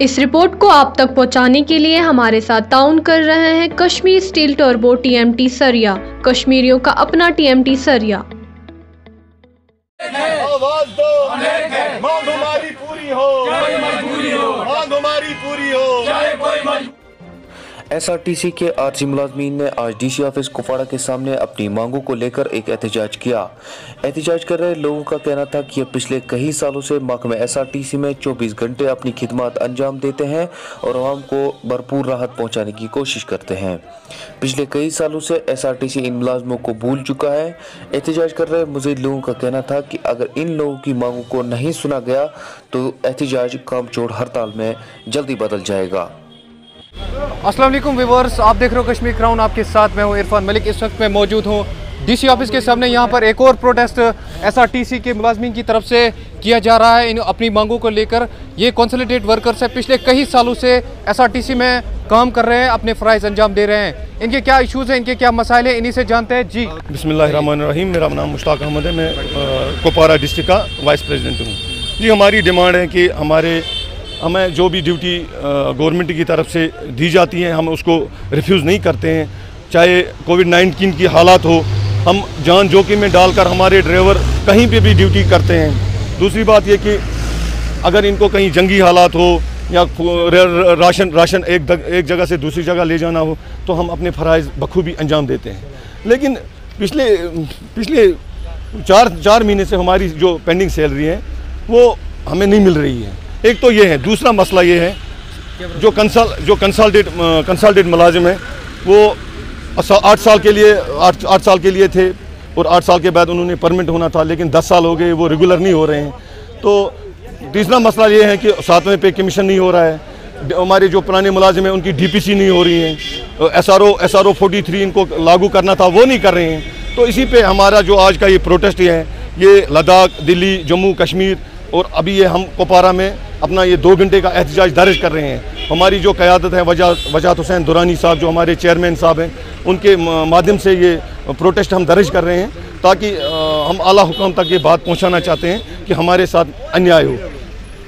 इस रिपोर्ट को आप तक पहुंचाने के लिए हमारे साथ ताउन कर रहे हैं कश्मीर स्टील टर्बो टीएमटी सरिया, कश्मीरियों का अपना टीएमटी सरिया। आवाज दो, मांग हमारी पूरी हो, मांग हमारी पूरी हो। एसआरटीसी के आरजी मुलाजमीन ने आज डीसी ऑफिस कुपवाड़ा के सामने अपनी मांगों को लेकर एक एहतजाज किया। एहतजाज कर रहे लोगों का कहना था कि ये पिछले कई सालों से महकमे एसआरटीसी में 24 घंटे अपनी खिदमत अंजाम देते हैं और आवाम को भरपूर राहत पहुंचाने की कोशिश करते हैं। पिछले कई सालों से एसआरटीसी इन मुलाजमों को भूल चुका है। एहतजाज कर रहे मज़ीद लोगों का कहना था कि अगर इन लोगों की मांगों को नहीं सुना गया तो एहतजाज कामचोर हड़ताल में जल्दी बदल जाएगा। अस्सलाम वालेकुम व्यूअर्स, आप देख रहे हो कश्मीर क्राउन, आपके साथ मैं हूं इरफान मलिक। इस वक्त मैं मौजूद हूं डीसी ऑफिस के सामने। यहां पर एक और प्रोटेस्ट एसआरटीसी के मुलाजमीन की तरफ से किया जा रहा है इन अपनी मांगों को लेकर। ये कंसोलिडेट वर्कर्स है, पिछले कई सालों से एसआरटीसी में काम कर रहे हैं, अपने फ़राइज़ अंजाम दे रहे हैं। इनके क्या इशूज़ हैं, इनके क्या मसाइल हैं, इन्हीं से जानते हैं। जी बिस्मिल्लाहिर्रहमानिर्रहीम, मेरा नाम मुश्ताक अहमद है, मैं कुपवाड़ा डिस्ट्रिक्ट का वाइस प्रेसिडेंट हूँ। जी, हमारी डिमांड है कि हमें जो भी ड्यूटी गवर्नमेंट की तरफ से दी जाती है हम उसको रिफ्यूज़ नहीं करते हैं। चाहे कोविड-19 की हालात हो, हम जान जोखिम में डालकर हमारे ड्राइवर कहीं पे भी ड्यूटी करते हैं। दूसरी बात ये कि अगर इनको कहीं जंगी हालात हो या राशन एक जगह से दूसरी जगह ले जाना हो तो हम अपने फ़राइज़ बखूबी अंजाम देते हैं। लेकिन पिछले 4 महीने से हमारी जो पेंडिंग सैलरी है वो हमें नहीं मिल रही है। एक तो ये है। दूसरा मसला ये है जो कंसल्टेंट मुलाजिम है वो 8 साल के लिए थे और 8 साल के बाद उन्होंने परमानेंट होना था, लेकिन 10 साल हो गए वो रेगुलर नहीं हो रहे हैं। तो तीसरा मसला ये है कि 7वें पे कमीशन नहीं हो रहा है। हमारे जो पुराने मुलाजिम हैं उनकी डीपीसी नहीं हो रही है। एसआरओ 43 इनको लागू करना था वो नहीं कर रहे हैं। तो इसी पे हमारा जो आज का ये प्रोटेस्ट है ये लद्दाख, दिल्ली, जम्मू कश्मीर और अभी ये हम कुपवाड़ा में अपना ये 2 घंटे का एहतजाज दर्ज कर रहे हैं। हमारी जो क़यादत है वजाहत हुसैन दुरानी साहब जो हमारे चेयरमैन साहब हैं उनके माध्यम से ये प्रोटेस्ट हम दर्ज कर रहे हैं ताकि हम आला हुकाम तक ये बात पहुंचाना चाहते हैं कि हमारे साथ अन्याय हो।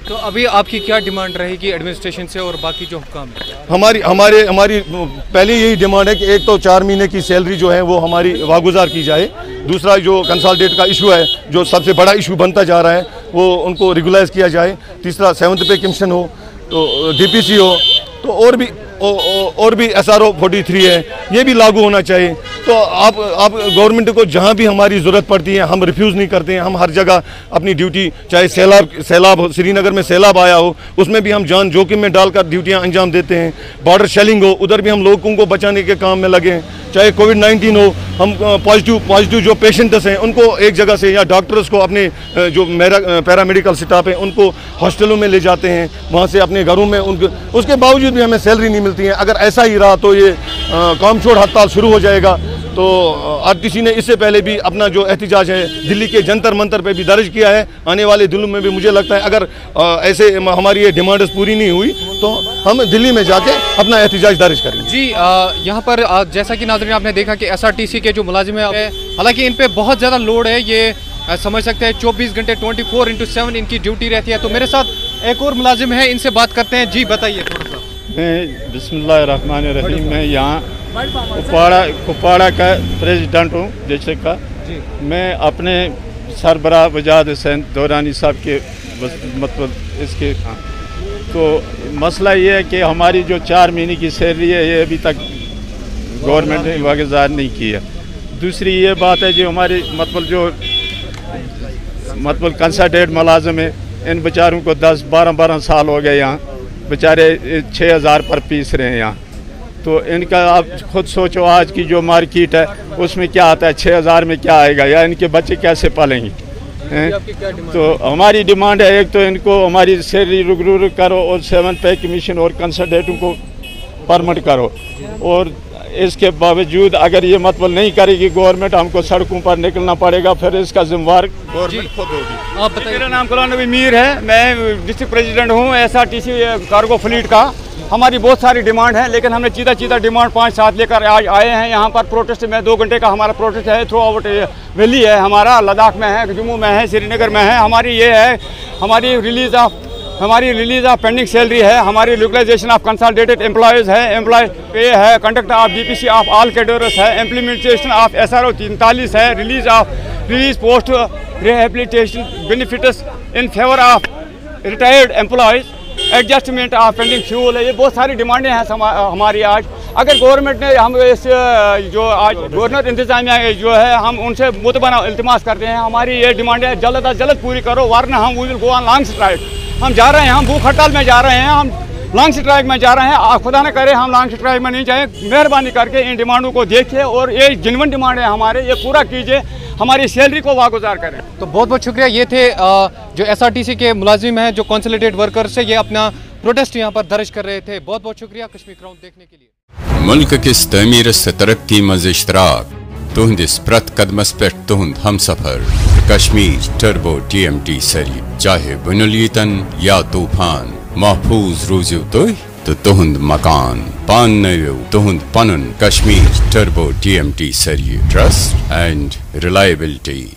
तो अभी आपकी क्या डिमांड रहेगी एडमिनिस्ट्रेशन से और बाकी जो हुकाम है? हमारी पहले यही डिमांड है कि एक तो 4 महीने की सैलरी जो है वो हमारी वागुजार की जाए। दूसरा जो कंसल्टेंट का इशू है जो सबसे बड़ा इशू बनता जा रहा है वो उनको रेगुलाइज किया जाए। तीसरा 7th पे कमीशन हो, तो डीपीसी हो, तो और भी एसआरओ 43 है ये भी लागू होना चाहिए। तो आप गवर्नमेंट को जहाँ भी हमारी ज़रूरत पड़ती है हम रिफ्यूज़ नहीं करते हैं। हम हर जगह अपनी ड्यूटी, चाहे सैलाब हो, श्रीनगर में सैलाब आया हो उसमें भी हम जान जोखिम में डालकर ड्यूटियाँ अंजाम देते हैं। बॉर्डर शेलिंग हो उधर भी हम लोगों को बचाने के काम में लगे हैं। चाहे कोविड-19 हो, हम पॉजिटिव जो पेशेंट्स हैं उनको एक जगह से या डॉक्टर्स को अपने जो पैरामेडिकल स्टाफ है उनको हॉस्टलों में ले जाते हैं, वहाँ से अपने घरों में उसके बावजूद भी हमें सैलरी नहीं मिलती है। अगर ऐसा ही रहा तो ये कामचोर हड़ताल शुरू हो जाएगा। तो आरटीसी ने इससे पहले भी अपना जो एहतजाज है दिल्ली के जंतर मंतर पे भी दर्ज किया है। आने वाले दिनों में भी मुझे लगता है अगर ऐसे हमारी ये डिमांड्स पूरी नहीं हुई तो हम दिल्ली में जाके अपना एहतजाज दर्ज करेंगे। जी, यहाँ पर जैसा कि नाज़रीन आपने देखा कि एसआरटीसी के जो मुलाजिम है, हालांकि इन पे बहुत ज़्यादा लोड है। ये समझ सकते हैं 24 घंटे 24x7 इनकी ड्यूटी रहती है। तो मेरे साथ एक और मुलाजिम है, इनसे बात करते हैं। जी बताइए थोड़ा सा। मैं बिस्मिल्लाहिर्रहमानिर्रहीम, मैं यहाँ कुपवाड़ा का प्रेसिडेंट हूँ डिस्ट्रिक्ट का। मैं अपने सरबराह वजाहत हुसैन दुरानी साहब के मतलब इसके तो मसला ये है कि हमारी जो 4 महीने की सैलरी है ये अभी तक गवर्नमेंट ने वागुजार नहीं की है। दूसरी ये बात है जो हमारी मतलब कंसल्टेंट मुलाजिम है, इन बेचारों को 10-12 साल हो गए यहाँ, बेचारे 6000 पर पीस रहे हैं यहाँ। तो इनका आप खुद सोचो आज की जो मार्केट है उसमें क्या आता है, 6000 में क्या आएगा या इनके बच्चे कैसे पालेंगे। तो हमारी डिमांड है एक तो इनको हमारी सैलरी रुक करो और 7th पे कमीशन और कंसल्टेंटों को परमिट करो। और इसके बावजूद अगर ये मतलब नहीं करेगी गवर्नमेंट, हमको सड़कों पर निकलना पड़ेगा, फिर इसका जिम्मेवार गवर्नमेंट खुद होगी। आप बताइए। मेरा नाम गुलाम नबी मीर है, मैं डिस्ट्रिक्ट प्रेसिडेंट हूँ एसआरटीसी कार्गो फ्लीट का। हमारी बहुत सारी डिमांड है लेकिन हमने चीता डिमांड 5-7 लेकर आज आए हैं यहाँ पर प्रोटेस्ट में। 2 घंटे का हमारा प्रोटेस्ट है। थ्रू आउट वैली है हमारा, लद्दाख में है, जम्मू में है, श्रीनगर में है। हमारी ये है हमारी रिलीज़ ऑफ हमारी रिलीज ऑफ पेंडिंग सैलरी है, हमारी यूटिलाइजेशन ऑफ कंसोलिडेटेड एम्प्लॉयज़ है, एम्प्लॉय पे है, conduct of DPC of all cadres है, इम्प्लीमेंटेशन ऑफ SRO 43 है, release post rehabilitation benefits in favour of retired employees, adjustment of pending fuel है। ये बहुत सारी डिमांडें हैं हमारी आज। अगर गवर्नमेंट ने हम इस जो आज गवर्नर इंतजामिया जो है हम उनसे मुतबाना इल्तिमास करते हैं, हमारी ये डिमांडें जल्द अज जल्द पूरी करो, वरना हम we will go on long strike. हम जा रहे हैं, हम भूख हड़ताल में जा रहे हैं, हम लॉन्ग स्ट्राइक में जा रहे हैं। खुदा न करे हम लॉन्ग स्ट्राइक में नहीं जाएं। मेहरबानी करके इन डिमांडों को देखिए और ये जेन्युइन डिमांड है हमारे, ये पूरा कीजिए, हमारी सैलरी को वागुजार करें। तो बहुत बहुत शुक्रिया। ये थे जो SRTC के मुलाजिम हैं, जो कंसोलिडेटेड वर्कर्स है, ये अपना प्रोटेस्ट यहाँ पर दर्ज कर रहे थे। बहुत बहुत शुक्रिया कश्मीर क्राउन देखने के लिए। मुल्क किस तमीर से तरक्की मज इश्तराक तुहंदिस प्रत कदमस पे तुहंद हम सफर कश्मीर टर्बो TMT सरी, चाहे बुनुलीतन या तूफान महफूज रूजू तो तुहंद मकान पान नयो तुहंद पनुन कश्मीर टर्बो TMT सरी, ट्रस्ट एंड रिलायबिलिटी।